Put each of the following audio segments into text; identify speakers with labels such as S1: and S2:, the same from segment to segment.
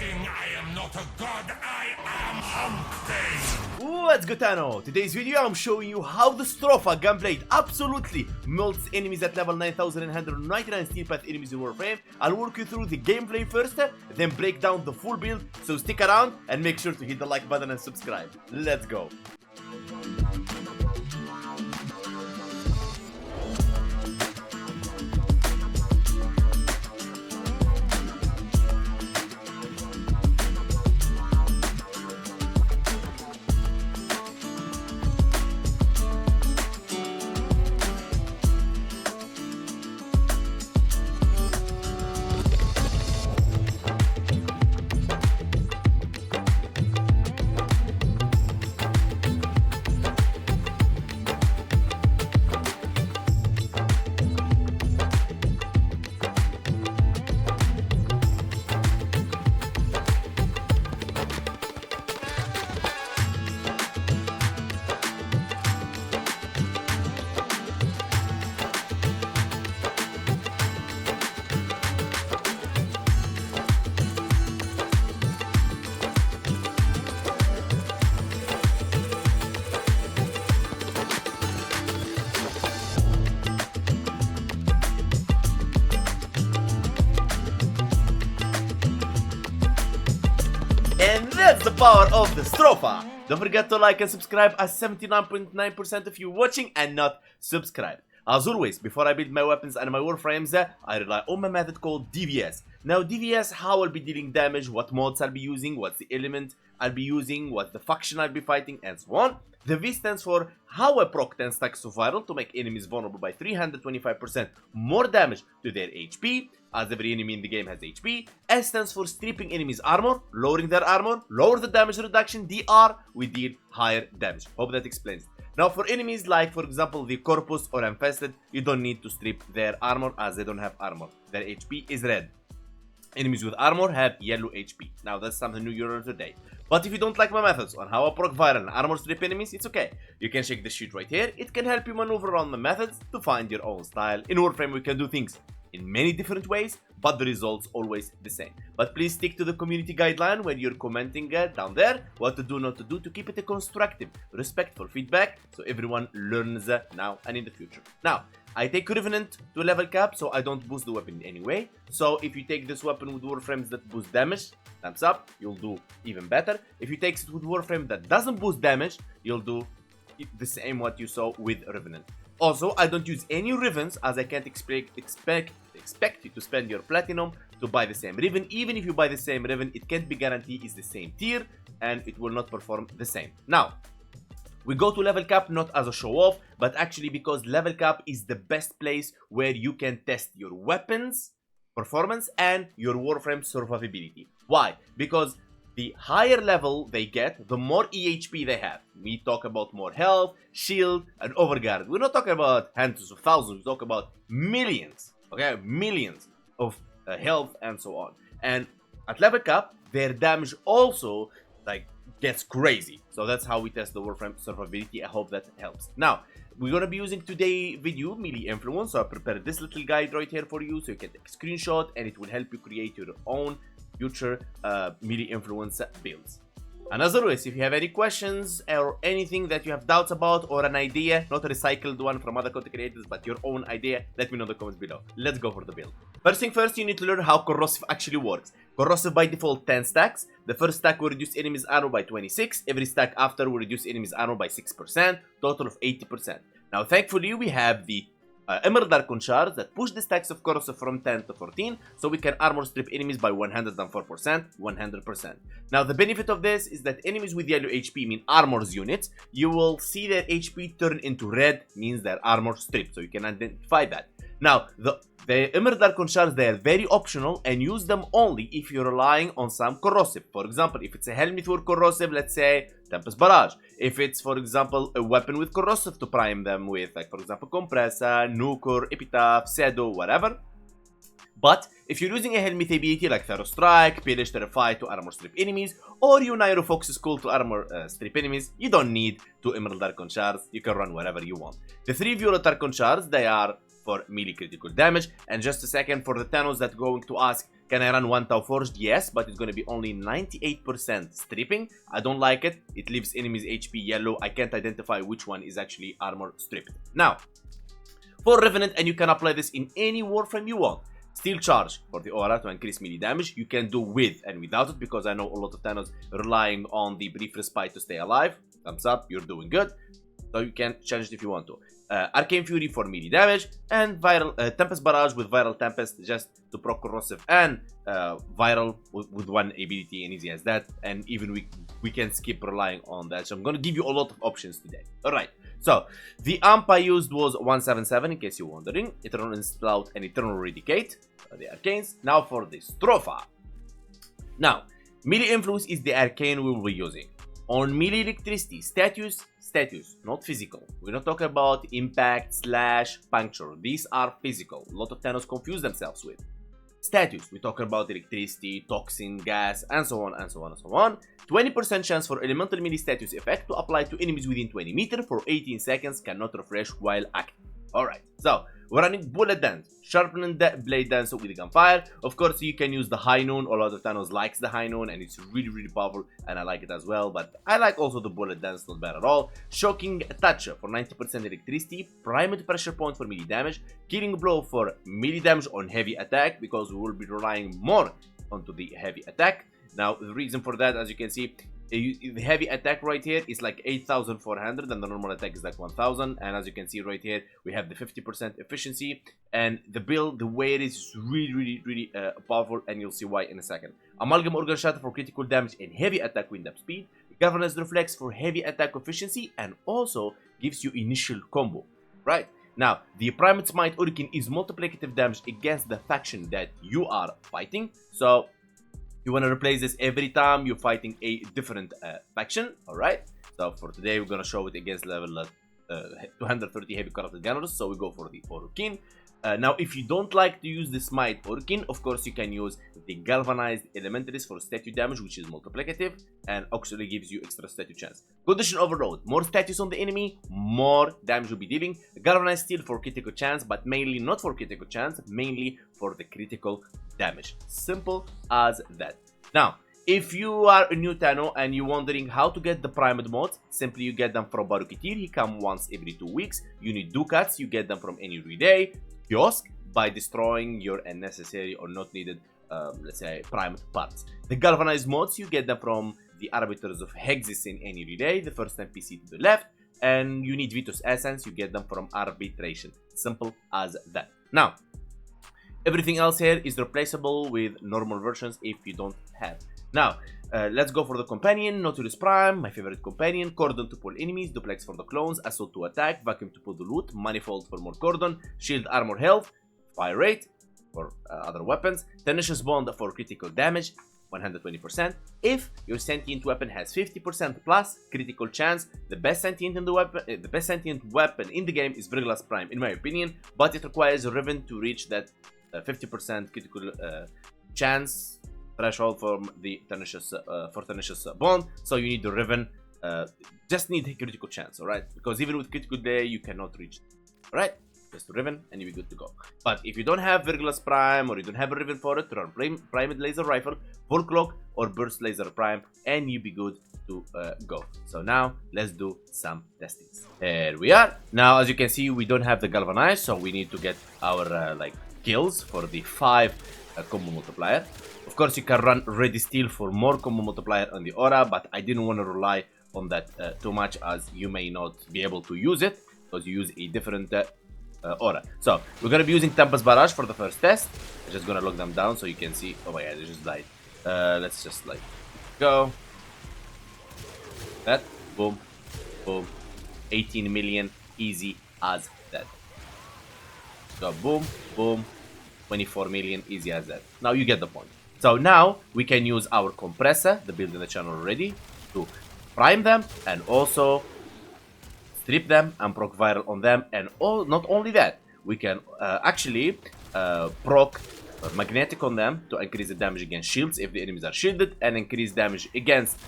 S1: king, I am not a god, I am Humpday!
S2: What's good, Tano? Today's video I'm showing you how the Stropha Gunblade absolutely melts enemies at level 9199 steel path enemies in Warframe. I'll walk you through the gameplay first, then break down the full build, so stick around and make sure to hit the like button and subscribe. Let's go! And that's the power of the Stropha! Don't forget to like and subscribe, as 79.9% of you watching and not subscribed. As always, before I build my weapons and my warframes, I rely on my method called D.V.S. Now D.V.S, how I'll be dealing damage, what mods I'll be using, what's the element I'll be using, what's the faction I'll be fighting, and so on. The V stands for how I proc 10 stacks of viral to make enemies vulnerable by 325% more damage to their HP, as every enemy in the game has HP. S stands for stripping enemies armor, lowering their armor, lower the damage reduction. DR, we deal higher damage. Hope that explains it. Now for enemies like, for example, the Corpus or Infested, you don't need to strip their armor as they don't have armor. Their HP is red. Enemies with armor have yellow HP. Now that's something new you learned today. But if you don't like my methods on how I proc viral and armor strip enemies, it's okay. You can check this sheet right here. It can help you maneuver around my methods to find your own style. In Warframe we can do things in many different ways, but the results always the same. But please stick to the community guideline when you're commenting down there what to do, not to do, to keep it a constructive, respectful feedback so everyone learns now and in the future. Now, I take Revenant to level cap, so I don't boost the weapon in any way. So if you take this weapon with Warframes that boost damage, thumbs up, you'll do even better. If you take it with Warframe that doesn't boost damage, you'll do the same what you saw with Revenant. Also, I don't use any Rivens, as I can't expect you to spend your platinum to buy the same Riven. Even if you buy the same Riven, it can't be guaranteed it's the same tier, and it will not perform the same. Now, we go to level cap not as a show off, but actually because level cap is the best place where you can test your weapons performance and your Warframe survivability. Why? Because the higher level they get, the more EHP they have. We talk about more health, shield, and overguard. We're not talking about hundreds of thousands, we talk about millions, okay? Millions of health and so on. And at level cap, their damage also gets crazy. So that's how we test the Warframe survivability. I hope that helps. Now, we're gonna be using today video melee influence. So I prepared this little guide right here for you, so you can take a screenshot and it will help you create your own future melee influence builds. And as always, if you have any questions or anything that you have doubts about, or an idea, not a recycled one from other content creators, but your own idea, let me know in the comments below. Let's go for the build. First thing first, you need to learn how corrosive actually works. Corrosive by default 10 stacks. The first stack will reduce enemies armor by 26. Every stack after will reduce enemies armor by 6%, total of 80%. Now thankfully we have the Emerald Archon shards that push the stacks of corrosive from 10 to 14, so we can armor strip enemies by 104%, 100%. Now the benefit of this is that enemies with yellow HP, mean armors units, you will see their HP turn into red, means their armor stripped, so you can identify that. Now the Emerald Archon shards, they are very optional and use them only if you're relying on some corrosive. For example, if it's a helmet with corrosive, let's say Tempest Barrage. If it's, for example, a weapon with corrosive to prime them with, like for example Compressor, Nuker, Epitaph, Sedo, whatever. But if you're using a helmet ability like Thorough Strike, Pillage, Terrify to armor strip enemies, or you Nairo Fox's Call to armor strip enemies, you don't need 2 Emerald Archon shards, you can run wherever you want. The 3 Violet Archon shards, they are for melee critical damage. And just a second, for the Thanos that going to ask, can I run 1 Tau Forged? Yes, but it's going to be only 98% stripping. I don't like it. It leaves enemies HP yellow. I can't identify which one is actually armor stripped. Now, for Revenant, and you can apply this in any Warframe you want. Steel Charge for the aura to increase melee damage. You can do with and without it, because I know a lot of Thanos relying on the brief respite to stay alive. Thumbs up, you're doing good. So you can change it if you want to. Arcane Fury for melee damage, and viral Tempest Barrage with Viral Tempest just to proc corrosive, and viral with one ability, and easy as that. And even we can skip relying on that. So I'm gonna give you a lot of options today. Alright, so the amp I used was 177 in case you're wondering. Eternal Instalout and Eternal Eradicate, the arcanes. Now for the Stropha. Now, melee influence is the arcane we will be using. On melee electricity, status, not physical. We're not talking about impact, slash, puncture. These are physical. A lot of Thanos confuse themselves with. Status, we're talking about electricity, toxin, gas, and so on, and so on, and so on. 20% chance for elemental melee status effect to apply to enemies within 20 meters for 18 seconds, cannot refresh while active. Alright, so we're running Bullet Dance, Sharpened Blade Dance with Gunfire. Of course, you can use the High Noon. A lot of Thanos likes the High Noon, and it's really, really powerful, and I like it as well. But I like also the Bullet Dance, not bad at all. Shocking Touch for 90% electricity, Primed Pressure Point for melee damage, Killing Blow for melee damage on heavy attack, because we will be relying more onto the heavy attack. Now, the reason for that, as you can see, the heavy attack right here is like 8,400, and the normal attack is like 1,000. And as you can see right here, we have the 50% efficiency, and the build, the way it is really powerful, and you'll see why in a second. Amalgam Organ Shatter for critical damage and heavy attack wind up speed, Governance Reflex for heavy attack efficiency, and also gives you initial combo, right? Now, the Primed Smite Hurricane is multiplicative damage against the faction that you are fighting, so you want to replace this every time you're fighting a different faction. Alright, so for today we're going to show it against level 230 heavy corrupted gunners, so we go for the Hurricane. Now, if you don't like to use the Smite Hurricane, of course you can use the Galvanized Elementaries for statue damage, which is multiplicative and actually gives you extra statue chance. Condition Overload, more status on the enemy, more damage you'll be dealing. Galvanized Steel for critical chance, but mainly not for critical chance, mainly for the critical damage. Simple as that. Now, if you are a new Tano and you're wondering how to get the primed mods, simply you get them from Barukitir. He comes once every 2 weeks. You need Ducats, you get them from any relay kiosk by destroying your unnecessary or not needed, let's say, primed parts. The galvanized mods, you get them from the Arbiters of Hexis in any relay, the first NPC to the left, and you need Vitus Essence, you get them from Arbitration. Simple as that. Now, everything else here is replaceable with normal versions if you don't have. Now, let's go for the companion. Nautilus Prime, my favorite companion. Cordon to pull enemies, Duplex for the clones, Assault to attack, Vacuum to pull the loot, Manifold for more Cordon, Shield Armor Health, Fire Rate for other weapons, Tenacious Bond for critical damage, 120%. If your sentient weapon has 50% plus critical chance, the best sentient weapon in the game is Virglas Prime, in my opinion, but it requires Riven to reach that 50% critical chance threshold from the Tenacious Bond. So you need the Riven, just need critical chance, alright? Because even with critical day, you cannot reach, alright? Just Riven and you'll be good to go. But if you don't have Virglas Prime or you don't have a Riven for it, run Primed Laser Rifle, Full Cloak, or Burst Laser Prime, and you'll be good to go. So now let's do some testings. Here we are. Now, as you can see, we don't have the Galvanized, so we need to get our kills for the 5 combo multiplier. Of course, you can run Ready Steel for more combo multiplier on the aura, but I didn't want to rely on that too much, as you may not be able to use it because you use a different aura. So we're gonna be using Tempest Barrage for the first test. I'm just gonna lock them down so you can see. Oh my god, they just died. Let's just go. That boom, boom, 18 million, easy as that. So boom, boom, 24 million, easy as that. Now you get the point. So now we can use our compressor, the build in the channel already, to prime them and also strip them and proc viral on them. And not only that, we can actually proc magnetic on them to increase the damage against shields if the enemies are shielded, and increase damage against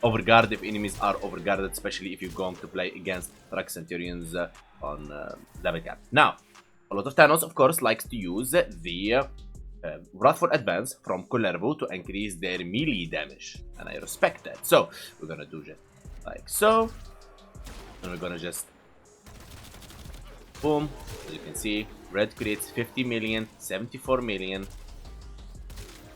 S2: overguard if enemies are overguarded, especially if you're going to play against Thrax Centurions on level cap. Now, A lot of Thanos, of course, likes to use the Wrathful Advance from Kullervo to increase their melee damage, and I respect that. So we're gonna do just like so, and we're gonna just boom. As you can see, red crits 50 million, 74 million,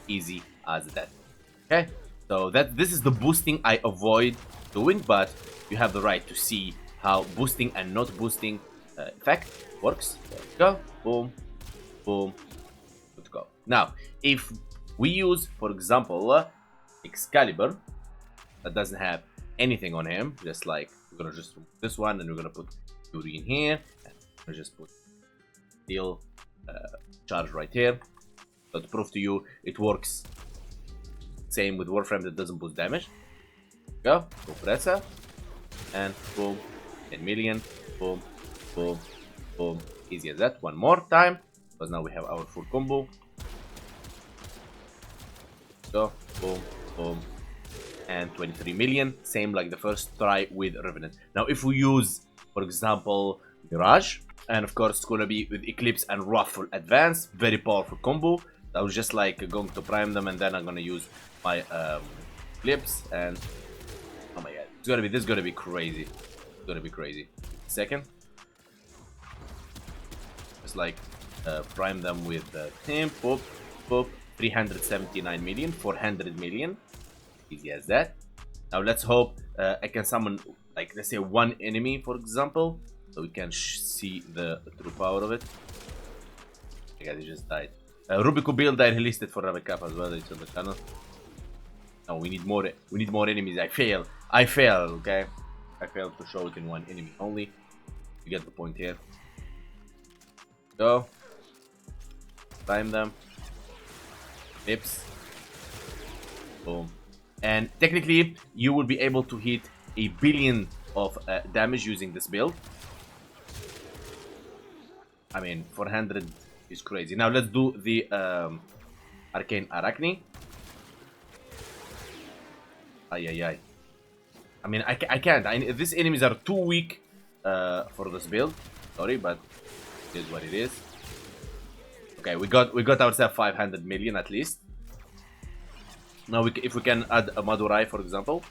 S2: easy as that. Okay, so this is the boosting I avoid doing, but you have the right to see how boosting and not boosting effect works. There we go, boom, boom. Go. Now, if we use, for example, Excalibur, that doesn't have anything on him, just like we're gonna just remove this one, and we're gonna put Fury in here, and we're gonna just put Steel charge right here. So to prove to you, it works. Same with Warframe that doesn't boost damage. Go press it, and boom, 10 million, boom, boom, boom, easy as that. One more time, because now we have our full combo. So, boom, boom, and 23 million, same like the first try with Revenant. Now, if we use, for example, Mirage, and of course, it's gonna be with Eclipse and Wrathful Advance, very powerful combo. I was just like going to prime them, and then I'm gonna use my Eclipse, and oh my god, this is gonna be crazy. It's gonna be crazy. Second, just like prime them with him, pop, pop. 379 million, 400 million, easy as that. Now let's hope I can summon, like, let's say one enemy, for example, so we can see the true power of it. I guess he just died. Rubico build, I released it for Ravicap as well. It's on the channel. No, we need more. We need more enemies. I fail. Okay, I failed to show it in one enemy only. You get the point here. Go. Time them. Pips. Boom. And technically, you will be able to hit 1 billion of damage using this build. I mean, 400 is crazy. Now let's do the Arcane Arachne. Ay. I mean, I can't. These enemies are too weak for this build. Sorry, but it is what it is. Okay, we got ourselves 500 million at least. Now, if we can add a Madurai, for example.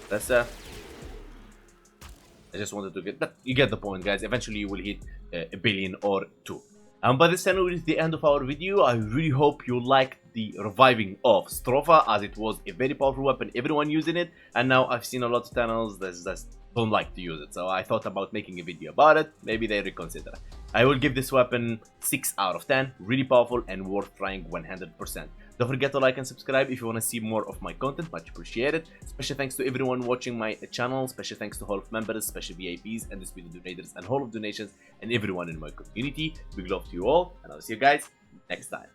S2: That's I just wanted to get that. You get the point, guys. Eventually, you will hit 1 billion or 2. And by this time, is the end of our video. I really hope you liked the reviving of Stropha, as it was a very powerful weapon, everyone using it. And now I've seen a lot of channels that don't like to use it, so I thought about making a video about it. Maybe they reconsider. I will give this weapon 6 out of 10. Really powerful and worth trying 100%. Don't forget to like and subscribe if you want to see more of my content. Much appreciated. Special thanks to everyone watching my channel. Special thanks to all of members, special VIPs, and disputed donators, and all of donations, and everyone in my community. Big love to you all, and I'll see you guys next time.